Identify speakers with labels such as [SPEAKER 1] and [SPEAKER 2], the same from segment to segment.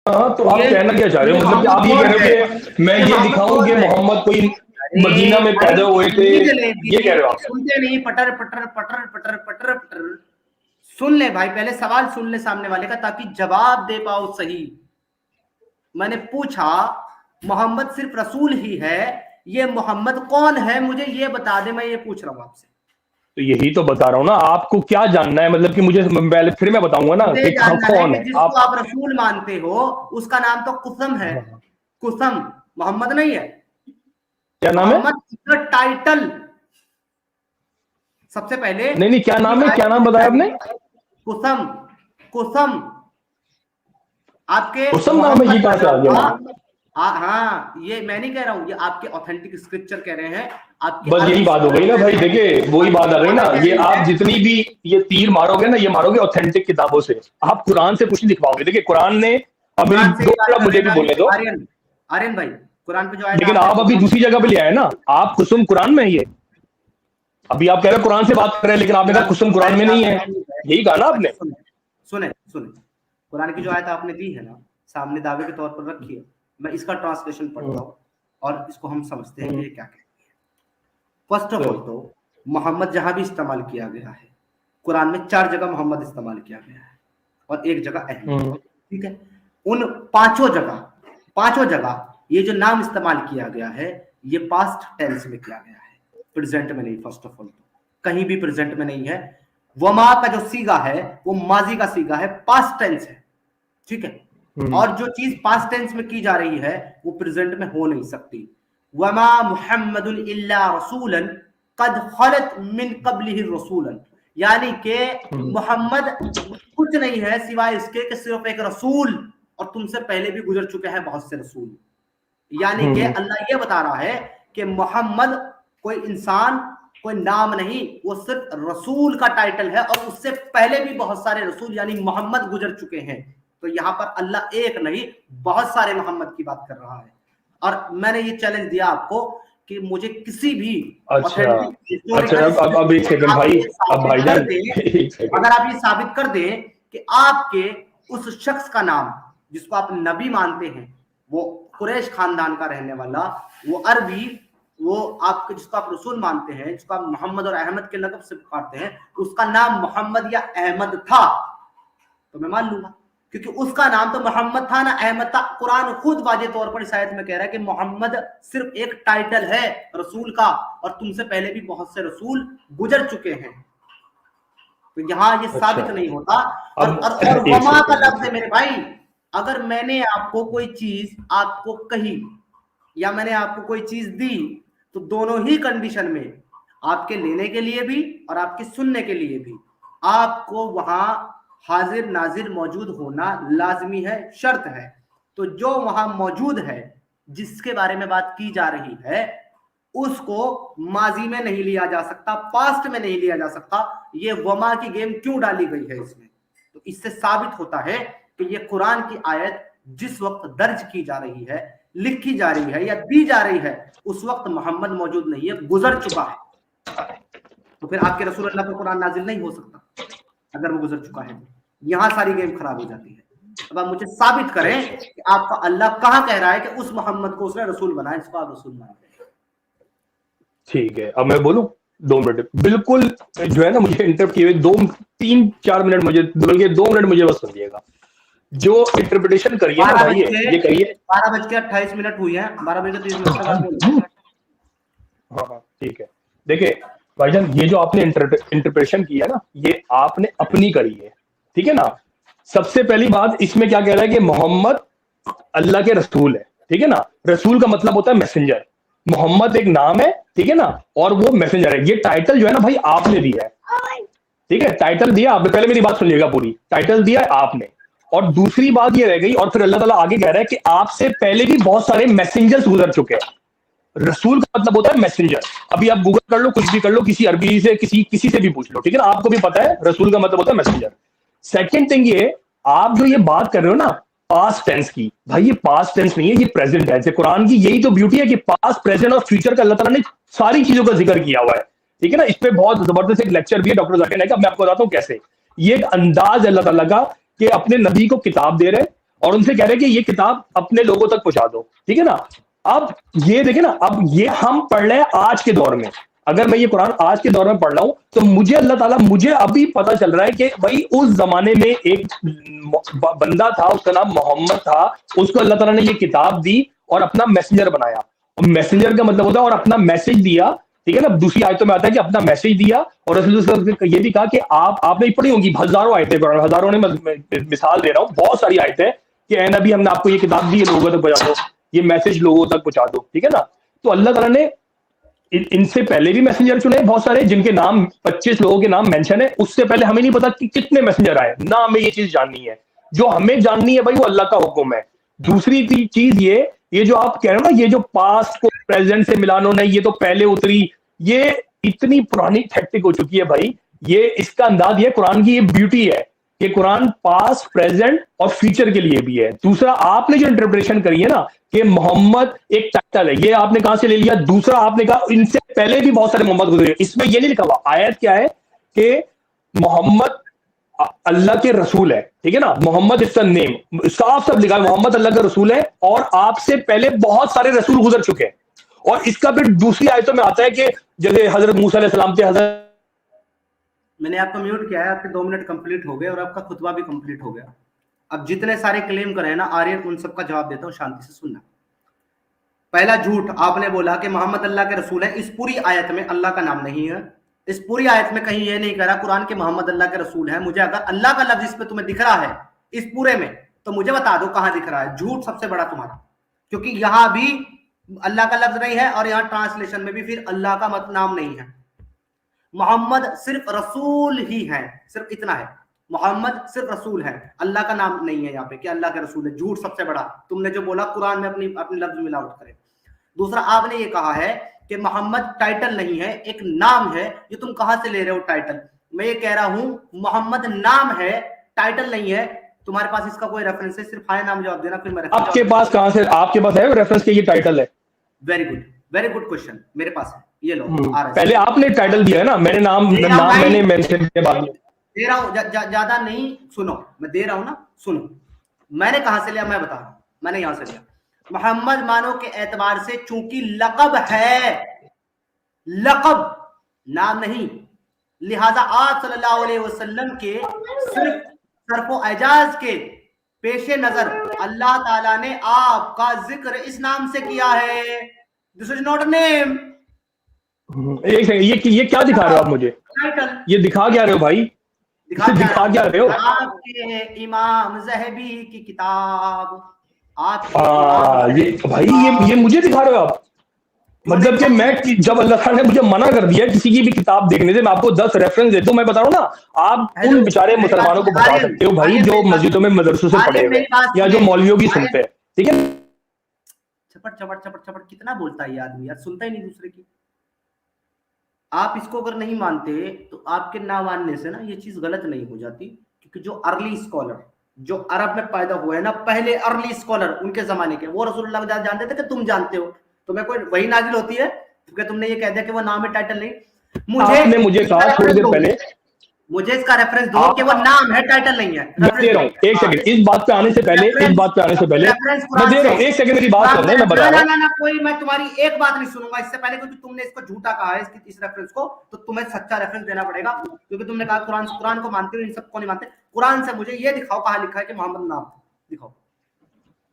[SPEAKER 1] हाँ, तो आप
[SPEAKER 2] ये
[SPEAKER 1] कहना क्या चाह रहे हो? मतलब कि आप ये कह रहे हो कि मैं ये
[SPEAKER 2] मोहम्मद
[SPEAKER 1] दिखाऊं
[SPEAKER 2] कौन
[SPEAKER 1] कि
[SPEAKER 2] है?
[SPEAKER 1] मोहम्मद कोई
[SPEAKER 2] अरे
[SPEAKER 1] मदीना में
[SPEAKER 2] भाई
[SPEAKER 1] पैदा हुए थे,
[SPEAKER 2] सुनने चले
[SPEAKER 1] ये कह रहे हो आप?
[SPEAKER 2] सुनते नहीं, पटर पटर पटर पटर पटर पटर। सुन ले भाई, पहले सवाल सुन ले सामने वाले का, ताकि जवाब दे पाओ सही। मैंने पूछा मोहम्मद सिर्फ रसूल ही है, ये मोहम्मद कौन है मुझे ये बता दे, मैं ये पूछ रहा हूं आपसे।
[SPEAKER 1] तो यही तो बता रहा हूँ ना, आपको क्या जानना है? मतलब कि मुझे पहले फिर मैं बताऊंगा ना
[SPEAKER 2] मुझे
[SPEAKER 1] कि
[SPEAKER 2] जानना है
[SPEAKER 1] कौन
[SPEAKER 2] कि
[SPEAKER 1] है
[SPEAKER 2] जिसको
[SPEAKER 1] आप।
[SPEAKER 2] आप रसूल मानते हो उसका नाम तो कुसम है।
[SPEAKER 1] हाँ,
[SPEAKER 2] कुसम, मोहम्मद नहीं है।
[SPEAKER 1] क्या नाम है?
[SPEAKER 2] मोहम्मद टाइटल, सबसे पहले
[SPEAKER 1] नहीं नहीं, क्या
[SPEAKER 2] किसी
[SPEAKER 1] नाम है? क्या
[SPEAKER 2] आयत में
[SPEAKER 1] नाम बताया
[SPEAKER 2] दिखाई
[SPEAKER 1] आपने?
[SPEAKER 2] दी। कुसम, कुसम आपके
[SPEAKER 1] कुसुम नाम है? ये
[SPEAKER 2] मोहम्मद का
[SPEAKER 1] कहां से आ
[SPEAKER 2] नाम
[SPEAKER 1] गया
[SPEAKER 2] था।
[SPEAKER 1] भाई?
[SPEAKER 2] हाँ, ये मैं नहीं कह रहा हूं, ये आपके ऑथेंटिक स्क्रिप्चर कह रहे हैं, आपके
[SPEAKER 1] बस यही
[SPEAKER 2] अरबी
[SPEAKER 1] बात हो
[SPEAKER 2] स्कॉलर
[SPEAKER 1] गई ना
[SPEAKER 2] कह
[SPEAKER 1] भाई,
[SPEAKER 2] रहे हैं,
[SPEAKER 1] देखिए वही बात आ गई ना।
[SPEAKER 2] कुरान कह
[SPEAKER 1] ये
[SPEAKER 2] रही
[SPEAKER 1] आप
[SPEAKER 2] है।
[SPEAKER 1] जितनी भी ये तीर मारोगे ना, ये मारोगे ऑथेंटिक किताबों से। आप कुरान से कुछ नहीं दिखवाओगे। देखिए कुरान ने, अब मेरी
[SPEAKER 2] कुरान से
[SPEAKER 1] दो
[SPEAKER 2] ही बात
[SPEAKER 1] मिनट
[SPEAKER 2] कर रहे
[SPEAKER 1] मुझे
[SPEAKER 2] हैं
[SPEAKER 1] भी
[SPEAKER 2] भाई।
[SPEAKER 1] बोलने दो।
[SPEAKER 2] आर्यन, आर्यन भाई, कुरान पे जो आयत
[SPEAKER 1] लेकिन
[SPEAKER 2] आपने
[SPEAKER 1] आप अभी
[SPEAKER 2] पूछा।
[SPEAKER 1] दूसरी जगह पे ले आए ना। आप कुसुम कुरान में है ये। अभी आप कह रहे हो कुरान से बात कर रहे हैं, लेकिन आपने कहा
[SPEAKER 2] कुरान
[SPEAKER 1] कुसुम कुरान
[SPEAKER 2] आयत
[SPEAKER 1] में
[SPEAKER 2] में
[SPEAKER 1] नहीं
[SPEAKER 2] आपने
[SPEAKER 1] है।
[SPEAKER 2] दी है।
[SPEAKER 1] यही कहा ना
[SPEAKER 2] अच्छा
[SPEAKER 1] आपने?
[SPEAKER 2] सुने, सुने सुने, कुरान की जो आयत आपने दी है ना, सामने दावे के तौर पर रखी है। मैं इसका ट्रांसलेशन पढ़ता हूँ और इसको हम समझते हैं कि ये क्या कहती है। फर्स्ट ऑफ ऑल तो मोहम्मद जहां भी इस्तेमाल किया गया है, कुरान में 4 जगह मोहम्मद इस्तेमाल किया गया है और 1 जगह अहमद। ठीक है, उन पांचों जगह ये जो नाम इस्तेमाल किया गया है, ये पास्ट टेंस में किया गया है, प्रेजेंट में नहीं। फर्स्ट ऑफ ऑल तो कहीं भी प्रेजेंट में नहीं है। वमा का जो सीगा है वो माजी का सीगा है, पास्ट टेंस है। ठीक है, और जो चीज पास्ट टेंस में की जा रही है वो प्रेजेंट में हो नहीं सकती। वमा मुहम्मदुन इल्ला रसूलन कद खलत मिन कब्लिहि रसूलन, यानी कि मोहम्मद कुछ नहीं है सिवाय इसके कि सिर्फ एक रसूल, और तुमसे पहले भी गुजर चुके हैं बहुत से रसूल। यानी कि अल्लाह ये बता रहा है कि मोहम्मद कोई इंसान, कोई नाम नहीं, वो सिर्फ रसूल का टाइटल है, और उससे पहले भी बहुत सारे रसूल यानी मोहम्मद गुजर चुके हैं। तो यहाँ पर अल्लाह एक नहीं बहुत सारे मोहम्मद की बात कर रहा है। और मैंने ये चैलेंज दिया आपको कि मुझे किसी भी
[SPEAKER 1] अच्छा
[SPEAKER 2] ऑथेंटिक
[SPEAKER 1] अच्छा,
[SPEAKER 2] हिस्टोरिकल
[SPEAKER 1] अब एक सेकंड
[SPEAKER 2] आप
[SPEAKER 1] भाई।
[SPEAKER 2] ये
[SPEAKER 1] अब
[SPEAKER 2] साबित कर
[SPEAKER 1] भाईजान
[SPEAKER 2] दें,
[SPEAKER 1] एक सेकंड।
[SPEAKER 2] अगर आप ये साबित कर दें कि आपके उस शख्स का नाम जिसको आप नबी मानते हैं, वो कुरैश खानदान का रहने वाला, वो अरबी, वो आपके जिसको आप रसूल मानते हैं, जिसको आप मोहम्मद और अहमद के लक़ब से पुकारते हैं, उसका नाम मोहम्मद या अहमद था, तो मैं मान लूंगा, क्योंकि उसका नाम तो मोहम्मद था ना अहमद था। कुरान खुद वाजे तौर पर इस आयत में कह रहा है कि मोहम्मद सिर्फ एक टाइटल है रसूल का, और तुमसे पहले भी बहुत से रसूल गुजर चुके हैं। तो यहां ये
[SPEAKER 1] अच्छा,
[SPEAKER 2] साबित नहीं होता।
[SPEAKER 1] अब
[SPEAKER 2] और
[SPEAKER 1] एक
[SPEAKER 2] वमा का
[SPEAKER 1] सेकंड एक
[SPEAKER 2] लफ्ज है
[SPEAKER 1] सेकंड।
[SPEAKER 2] मेरे भाई। अगर मैंने आपको कोई चीज आपको कही या मैंने आपको कोई चीज दी, तो दोनों ही कंडीशन में, आपके लेने के लिए भी और आपके सुनने के लिए भी, आपको वहां हाजिर नाजिर मौजूद होना लाजमी है, शर्त है। तो जो वहां मौजूद है, जिसके बारे में बात की जा रही है, उसको माजी में नहीं लिया जा सकता, पास्ट में नहीं लिया जा सकता। ये वमा की गेम क्यों डाली गई है इसमें? तो इससे साबित होता है कि ये कुरान की आयत जिस वक्त दर्ज की जा रही है, लिखी जा रही है या दी जा रही है, उस वक्त मोहम्मद मौजूद नहीं है, गुजर चुका है। तो फिर आपके रसूल अल्लाह पर कुरान नाजिल नहीं हो सकता अगर वो गुजर चुका है। तो यहां सारी गेम खराब हो जाती है। अब आप मुझे साबित करें कि आपका अल्लाह कहां कह रहा है कि उस मोहम्मद को उसने रसूल बनाया जिसको आप रसूल मानते हैं।
[SPEAKER 1] ठीक है, अब मैं बोलूं? 2 मिनट बिल्कुल। जो है ना, मुझे इंटरप्ट किए हुए 2 3 4 मिनट, मुझे बल्कि 2 मिनट मुझे बस सुनिएगा। जो इंटरप्रिटेशन करिए ना भाई, ये करिए।
[SPEAKER 2] 12:28 हुई है, 12:30 तक आप बोलो।
[SPEAKER 1] हाँ हाँ, ठीक है। देखिए भाईजान, ये जो आपने इंटरप्रिटेशन किया ना, ये आपने अपनी करी है। ठीक है ना? सबसे पहली बात, इसमें क्या कह रहा है कि मोहम्मद अल्लाह के रसूल है। ठीक है ना? रसूल का मतलब होता है मैसेंजर। मोहम्मद एक नाम है, ठीक है ना, और वो मैसेंजर है। ये टाइटल जो है ना भाई, आपने दिया है। ठीक है, टाइटल दिया आपने। पहले मेरी बात सुनिएगा पूरी। टाइटल दिया है आपने। और दूसरी बात ये रह गई, और फिर अल्लाह ताला आगे कह रहा है कि आपसे पहले भी बहुत सारे मैसेंजर्स गुजर चुके हैं। रसूल का मतलब होता है मैसेंजर। अभी आप गूगल कर लो, कुछ भी कर लो, किसी अरबी से, किसी से भी पूछ लो, ठीक है ना? आपको भी पता है रसूल का मतलब होता है मैसेंजर। सेकंड थिंग ये, आप जो ये बात कर रहे हो ना पास्ट टेंस की, भाई ये पास्ट टेंस नहीं है, ये प्रेजेंट टेंस है। कुरान की यही तो ब्यूटी है कि पास्ट, प्रेजेंट और फ्यूचर का अल्लाह ताला ने सारी चीजों का जिक्र किया हुआ है। ठीक है ना? इस पे बहुत जबरदस्त एक लेक्चर भी है डॉक्टर जाकिर नाइक का, मैं आपको बताता हूँ कैसे। ये एक अंदाज अल्लाह ताला का कि अपने नबी को किताब दे रहे हैं, और उनसे कह रहे हैं कि ये किताब अपने लोगों तक पहुंचा दो, ठीक है ना। अब ये देखे ना, अब ये हम पढ़ रहे हैं आज के दौर में, अगर मैं ये कुरान आज के दौर में पढ़ रहा हूं तो मुझे अल्लाह ताला, मुझे अभी पता चल रहा है कि भाई उस जमाने में एक बंदा था, उसका नाम मोहम्मद था, उसको अल्लाह ताला ने ये किताब दी और अपना मैसेंजर बनाया। और मैसेंजर का मतलब होता है और अपना मैसेज दिया, ठीक है ना। दूसरी आयतों में आता है कि अपना मैसेज दिया, और रसूल ये भी कहा कि आपने पढ़ी होंगी हजारों आयतें, हजारों ने, मिसाल दे रहा हूँ, बहुत सारी आयतें कि ए नबी हमने आपको ये किताब दी, लोगों तक पहुंचा दो, ये मैसेज लोगों तक पहुंचा दो, ठीक है ना। तो अल्लाह ताला ने इनसे पहले भी मैसेंजर चुने बहुत सारे, जिनके नाम 25 लोगों के नाम मेंशन है। उससे पहले हमें नहीं पता कि कितने मैसेंजर आए ना, हमें ये चीज जाननी है। जो हमें जाननी है भाई वो अल्लाह का हुक्म है। दूसरी चीज ये जो आप कह रहे हो ना, ये जो पास्ट को प्रेजेंट से मिलानो नहीं, ये तो पहले उतरी, ये इतनी पुरानी टैक्टिक हो चुकी है भाई। ये इसका अंदाज, ये कुरान की ये ब्यूटी है कि कुरान पास्ट, प्रेजेंट और फ्यूचर के लिए भी है। दूसरा, आपने जो इंटरप्रिटेशन करी है ना कि मोहम्मद एक टाइटल है, ये आपने कहां से ले लिया। दूसरा, आपने कहा इनसे पहले भी बहुत सारे मोहम्मद गुजरे, इसमें ये नहीं लिखा हुआ। आयत क्या है कि मोहम्मद अल्लाह के रसूल है, ठीक है ना। मोहम्मद इज द नेम, साफ साफ लिखा है मोहम्मद अल्लाह का रसूल है, और आपसे पहले बहुत सारे रसूल गुजर चुके हैं। और इसका फिर दूसरी आयतों में आता है कि जैसे हजरत मूसा अलैहिस्सलाम थे, हजरत,
[SPEAKER 2] मैंने आपको म्यूट किया है, आपके 2 मिनट कंप्लीट हो गए और आपका खुतबा भी कंप्लीट हो गया। अब जितने सारे क्लेम करे हैं ना आर्यन, उन सबका जवाब देता हूँ, शांति से सुनना। पहला झूठ, आपने बोला कि मोहम्मद अल्लाह के रसूल है। इस पूरी आयत में अल्लाह का नाम नहीं है। इस पूरी आयत में कहीं ये नहीं कह रहा कुरान के मोहम्मद अल्लाह के रसूल है। मुझे अगर अल्लाह का लफ्ज इस पे तुम्हें दिख रहा है इस पूरे में, तो मुझे बता दो कहां दिख रहा है। झूठ सबसे बड़ा तुम्हारा, क्योंकि यहां भी अल्लाह का लफ्ज नहीं है और यहाँ ट्रांसलेशन में भी फिर अल्लाह का नाम नहीं है। मोहम्मद सिर्फ रसूल ही है, सिर्फ इतना है। मोहम्मद सिर्फ रसूल है, अल्लाह का नाम नहीं है यहाँ पे कि अल्लाह का रसूल है। झूठ सबसे बड़ा तुमने जो बोला कुरान में अपनी लफ्ज मिलावट करे। दूसरा, आपने ये कहा है कि मोहम्मद टाइटल नहीं है, एक नाम है। ये तुम कहां से ले रहे हो टाइटल? मैं ये कह रहा हूं मोहम्मद नाम है, टाइटल नहीं है। तुम्हारे पास इसका कोई रेफरेंस है? सिर्फ हाँ नाम जवाब देना, फिर मैं
[SPEAKER 1] आपके पास कहां से, आपके पास है रेफरेंस के ये टाइटल है?
[SPEAKER 2] वेरी गुड क्वेश्चन, मेरे पास है, ये लो।
[SPEAKER 1] पहले आपने टाइटल दिया है ना, मैंने नाम मैंने मेंशन किया बाद में।
[SPEAKER 2] दे रहा हूं, ज्यादा नहीं, सुनो, मैं दे रहा हूं ना, सुनो। मैंने कहां से लिया मैं बता रहा हूं, मैंने यहां से लिया। मोहम्मद मानो के एतबार से चूंकि लक़ब है, लक़ब नाम नहीं, लिहाजा आप सल्लल्लाहु अलैहि वसल्लम के सिर्फ सरफो एजाज के पेशे नजर अल्लाह ताला ने आपका जिक्र इस नाम से किया है। This is not a name.
[SPEAKER 1] ये क्या दिखा रहे हो आप मुझे?
[SPEAKER 2] टाइटल
[SPEAKER 1] ये दिखा क्या रहे हो भाई? दिखा क्या रहे हो?
[SPEAKER 2] आपके इमाम ज़हबी की किताब,
[SPEAKER 1] ये भाई ये मुझे दिखा रहे हो आप? मतलब कि मैं, जब अल्लाह ताला ने मुझे मना कर दिया किसी की भी किताब देखने से, मैं आपको 10 रेफरेंस दे दूं, मैं बता रहा हूं ना, आप उन बेचारे मुसलमानों को बता सकते हो भाई जो मस्जिदों में मदरसों से पढ़े हुए या जो मौलवियों की सुनते हैं, ठीक है।
[SPEAKER 2] चपट चपट चपट चपट कितना बोलता है ये आदमी यार, सुनता ही नहीं दूसरे की। आप इसको अगर नहीं मानते तो आपके ना मानने से ना ये चीज गलत नहीं हो जाती, क्योंकि जो अर्ली स्कॉलर, जो अरब में पैदा हुए हैं ना, पहले अर्ली स्कॉलर उनके जमाने के, वो रसूलुल्लाह को जानते थे कि तुम जानते हो। तुम्हें कोई वही नाजिल होती है क्योंकि तुमने ये कह दिया कि वो नाम है, टाइटल नहीं।
[SPEAKER 1] आपने मुझे कहा थोड़ी देर पहले,
[SPEAKER 2] मुझे इसका रेफरेंस दो कि वो नाम है, टाइटल नहीं है।
[SPEAKER 1] मैं दे रहा हूं, एक सेकंड, इस बात पे आने से पहले मैं दे रहा हूं, एक सेकंड मेरी बात सुनने, मैं बता रहा हूं।
[SPEAKER 2] ना कोई, मैं तुम्हारी एक बात नहीं सुनूंगा इससे पहले, क्योंकि तुमने इसको झूठा कहा है, इस रेफरेंस को, तो तुम्हें सच्चा रेफरेंस देना पड़ेगा, क्योंकि तुमने कहा कुरान को मानते हो, इन सबको नहीं मानते। कुरान से मुझे ये दिखाओ कहां लिखा है कि मोहम्मद नाम दिखाओ।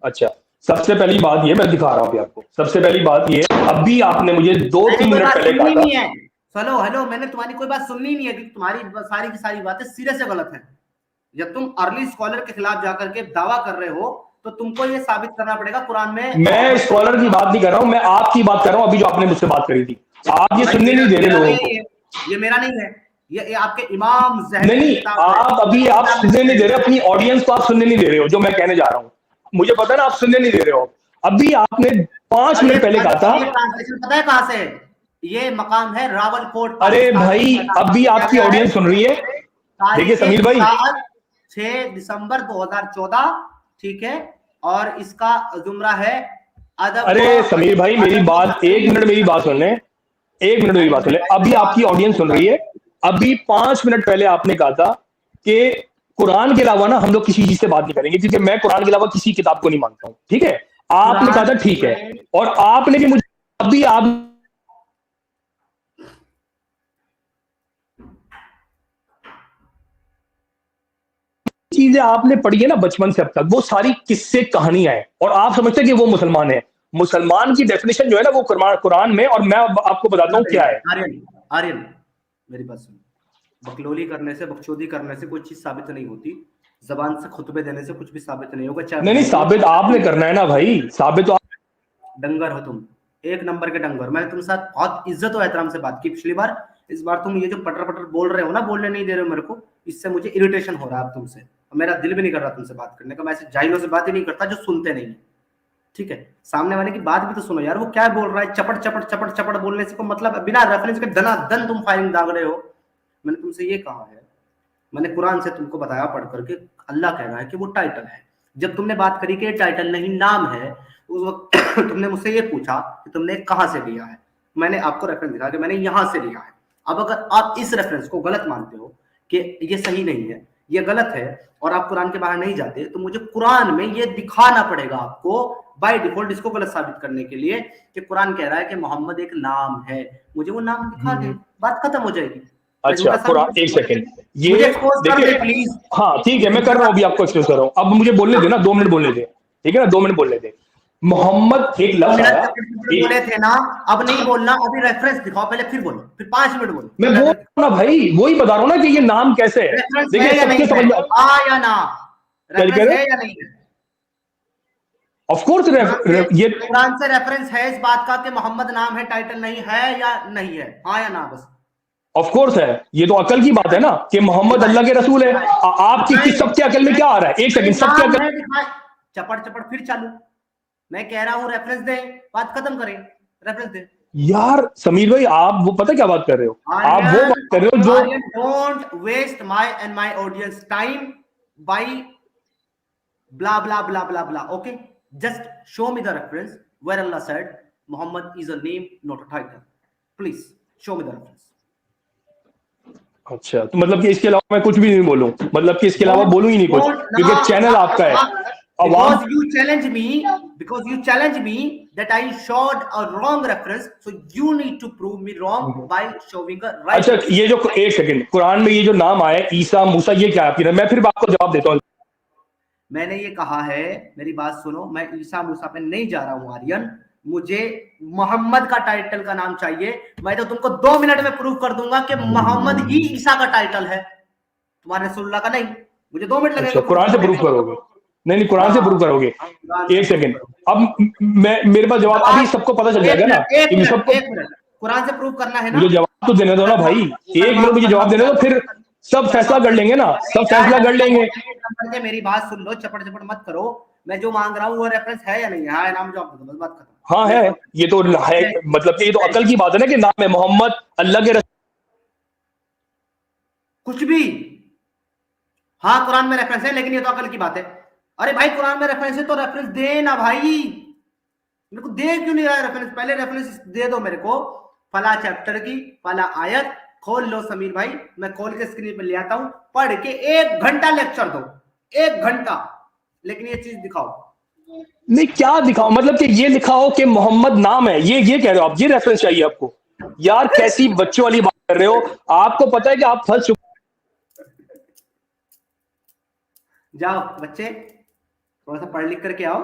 [SPEAKER 1] अच्छा, सबसे पहली बात ये मैं दिखा रहा हूं आपको। सबसे पहली बात ये, अभी आपने मुझे 2-3 मिनट पहले कहा था।
[SPEAKER 2] चलो हेलो, मैंने तुम्हारी कोई बात सुननी नहीं है, क्योंकि तुम्हारी सारी की सारी बातें सिरे से गलत है। जब तुम अर्ली स्कॉलर के खिलाफ जाकर के दावा कर रहे हो तो तुमको ये साबित करना पड़ेगा कुरान में। मैं
[SPEAKER 1] स्कॉलर की बात नहीं कर रहा हूं, मैं आपकी बात कर रहा हूं, अभी जो आपने मुझसे बात करी थी। आप ये सुनने नहीं दे रहे लोगों को।
[SPEAKER 2] ये मेरा नहीं है, ये आपके इमाम
[SPEAKER 1] नहीं, आप अभी आप सुनने नहीं दे रहे, अपनी ऑडियंस को आप सुनने नहीं दे रहे हो जो मैं कहने जा रहा हूँ। मुझे पता है ना, आप सुनने नहीं दे रहे हो। अभी आपने 5 मिनट पहले कहा था,
[SPEAKER 2] पता है कहां से ये मकाम है? रावलकोट।
[SPEAKER 1] अरे भाई, अभी आपकी ऑडियंस सुन रही है। देखिए समीर भाई,
[SPEAKER 2] 6 दिसंबर 2014, ठीक है, और इसका जुमरा है अदब।
[SPEAKER 1] अरे समीर भाई, मेरी बात, 1 मिनट मेरी बात सुन ले, 1 मिनट मेरी बात सुन ले। अभी आपकी ऑडियंस सुन रही है। अभी 5 मिनट पहले आपने कहा था कि कुरान के अलावा ना हम लोग किसी चीज से बात नहीं करेंगे, क्योंकि मैं कुरान के अलावा किसी किताब को नहीं मानता हूँ, ठीक है। आपने कहा था ठीक है, और आपने भी मुझे अभी आप चीजें आपने पढ़ी है ना बचपन से अब तक, वो सारी किस्से कहानियां हैं, और आप समझते हैं कि वो मुसलमान है। मुसलमान की डेफिनेशन जो है ना वो कुरान में, और मैं आपको बताता हूँ क्या है।
[SPEAKER 2] आर्यन, आर्यन मेरी बात सुन, बकलोली करने से, बकचोदी करने से कोई चीज साबित नहीं होती, जबान से खुतबे देने से कुछ भी साबित नहीं होगा। चाहे
[SPEAKER 1] नहीं, साबित आपने करना है ना भाई, साबित तो
[SPEAKER 2] डंगर हो तुम, एक नंबर के डंगर। मैंने तुम साथ बहुत इज्जत और एहतराम से बात की पिछली बार, इस बार तुम ये जो पटर पटर बोल रहे हो ना, बोलने नहीं दे रहे हो मेरे को, इससे मुझे इरिटेशन हो रहा है अब तुमसे। मेरा दिल भी नहीं कर रहा तुमसे बात करने का, मैं ऐसे जाहिलों से बात ही नहीं करता जो सुनते नहीं है, ठीक है। सामने वाले की बात भी तो सुनो यार, वो क्या बोल रहा है, चपड़ चपड़ चपड़ चपड़ बोलने से को मतलब, बिना रेफरेंस के दनादन तुम फायरिंग दाग रहे हो। मैंने तुमसे ये कहा है, मैंने कुरान से तुमको बताया पढ़ करके, अल्लाह कह रहा है कि वो टाइटल है। जब तुमने बात करी कि टाइटल नहीं नाम है, उस वक्त तुमने मुझसे ये पूछा कि तुमने कहां से लिया है, मैंने आपको रेफरेंस दिखा कि मैंने यहां से लिया है। अब अगर आप इस रेफरेंस को गलत मानते हो कि ये सही नहीं है, ये गलत है, और आप कुरान के बाहर नहीं जाते, तो मुझे कुरान में ये दिखाना पड़ेगा आपको बाय डिफॉल्ट, इसको गलत साबित करने के लिए कि कुरान कह रहा है कि मोहम्मद एक नाम है। मुझे वो नाम दिखा दे, बात खत्म हो जाएगी।
[SPEAKER 1] अच्छा कुरान, एक सेकंड, ये
[SPEAKER 2] देखिए प्लीज।
[SPEAKER 1] हाँ ठीक है, मैं कर रहा हूँ अभी, आपको एक्सप्लेन कर रहा हूँ। अब मुझे बोलने दे ना, 2 मिनट बोलने दे, ठीक है ना, 2 मिनट बोलने दे। मोहम्मद एक लफ्ज आया,
[SPEAKER 2] बोले थे ना, अब नहीं बोलना, अभी रेफरेंस दिखाओ पहले, फिर बोलो, फिर 5 मिनट बोलो।
[SPEAKER 1] मैं बोल रहा ना भाई, वही बता रहा हूँ ना कि ये नाम कैसे है। देखिए सबके समझ में
[SPEAKER 2] या ना, रेफरेंस है या नहीं है?
[SPEAKER 1] ऑफ कोर्स ये
[SPEAKER 2] कुरान से रेफरेंस है इस बात का कि मोहम्मद नाम है, टाइटल नहीं है, या नहीं है? हाँ या ना बस।
[SPEAKER 1] ऑफ कोर्स है, ये तो अकल की बात है ना कि मोहम्मद अल्लाह के रसूल है। आपकी सबके अकल में क्या आ रहा है? एक सेकंड, सबके अकल
[SPEAKER 2] चपड़ चपड़ फिर चालू। मैं कह रहा हूं रेफरेंस दे, बात खत्म करें, रेफरेंस दे।
[SPEAKER 1] यार समीर भाई, आप वो पता क्या बात कर रहे हो, आप वो बात कर रहे हो जो
[SPEAKER 2] don't waste my and my audience time by blah blah blah blah blah. Okay, just show me the reference where Allah said Muhammad is a name, not a title. Please show me the reference.
[SPEAKER 1] अच्छा, तो मतलब कि इसके अलावा मैं कुछ भी नहीं बोलूं, मतलब कि इसके अलावा बोलूं ही नहीं कुछ, क्योंकि चैनल आपका है।
[SPEAKER 2] Because you challenge me that I showed a wrong reference, so you need to prove me wrong by showing a right.
[SPEAKER 1] अच्छा, ये जो एक सेकंड, कुरान में ये जो नाम आया ईसा मूसा, ये क्या है? मैं फिर आपको जवाब देता हूँ।
[SPEAKER 2] मैंने ये कहा है, मेरी बात सुनो, मैं ईसा मूसा पे नहीं जा रहा हूं आर्यन, मुझे मोहम्मद का टाइटल का नाम चाहिए। मैं तो तुमको 2 मिनट में प्रूव कर दूंगा कि मोहम्मद ही ईसा का टाइटल है, तुम्हारे रसूलुल्लाह का नहीं। मुझे 2 मिनट लगेगा।
[SPEAKER 1] कुरान से प्रूव करोगे? नहीं, कुरान से प्रूव करोगे। एक सेकंड, अब मैं, मेरे पास जवाब अभी सबको पता चल जाएगा ना कि सबको
[SPEAKER 2] कुरान से प्रूव करना है ना।
[SPEAKER 1] मुझे जवाब तो देने दो ना भाई, 1 मिनट मुझे जवाब देने दो, फिर सब फैसला कर लेंगे ना, सब फैसला कर लेंगे।
[SPEAKER 2] मेरी बात सुन लो, चपड़ चपड़ मत करो। मैं जो मांग रहा हूँ वो रेफरेंस है या नहीं है? हाँ नाम जवाब दो, बस बात खत्म।
[SPEAKER 1] हाँ है, ये तो है, मतलब कि ये तो अकल की बात है ना कि नाम है मोहम्मद अल्लाह के
[SPEAKER 2] कुछ भी। हाँ कुरान में रेफरेंस है, लेकिन ये तो अकल की बात है। अरे भाई कुरान में रेफरेंस है तो रेफरेंस दे ना भाई, मेरे को दे क्यों नहीं रहा है रेफरेंस? पहले रेफरेंस दे दो मेरे को, फला चैप्टर की फला आयत खोल लो समीर भाई, मैं खोल के स्क्रीन पे ले आता हूं, पढ़ के 1 घंटा लेक्चर दो, 1 घंटा, लेकिन ये चीज दिखाओ।
[SPEAKER 1] नहीं, क्या दिखाओ? मतलब कि ये लिखाओ कि मोहम्मद नाम है, ये कह रहे हो आप? ये रेफरेंस चाहिए आपको? यार कैसी बच्चों वाली बात कर रहे हो? आपको पता है कि आप फंस चुके।
[SPEAKER 2] जाओ बच्चे, थोड़ा सा पढ़ लिख करके आओ।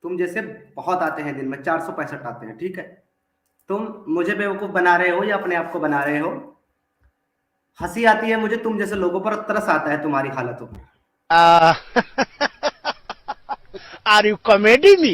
[SPEAKER 2] तुम जैसे बहुत आते हैं दिन में, 465 आते हैं, ठीक है। तुम मुझे बेवकूफ बना रहे हो या अपने आप को बना रहे हो? हंसी आती है मुझे तुम जैसे लोगों पर, तरस आता है तुम्हारी हालतों पर।
[SPEAKER 3] Are you comedy me?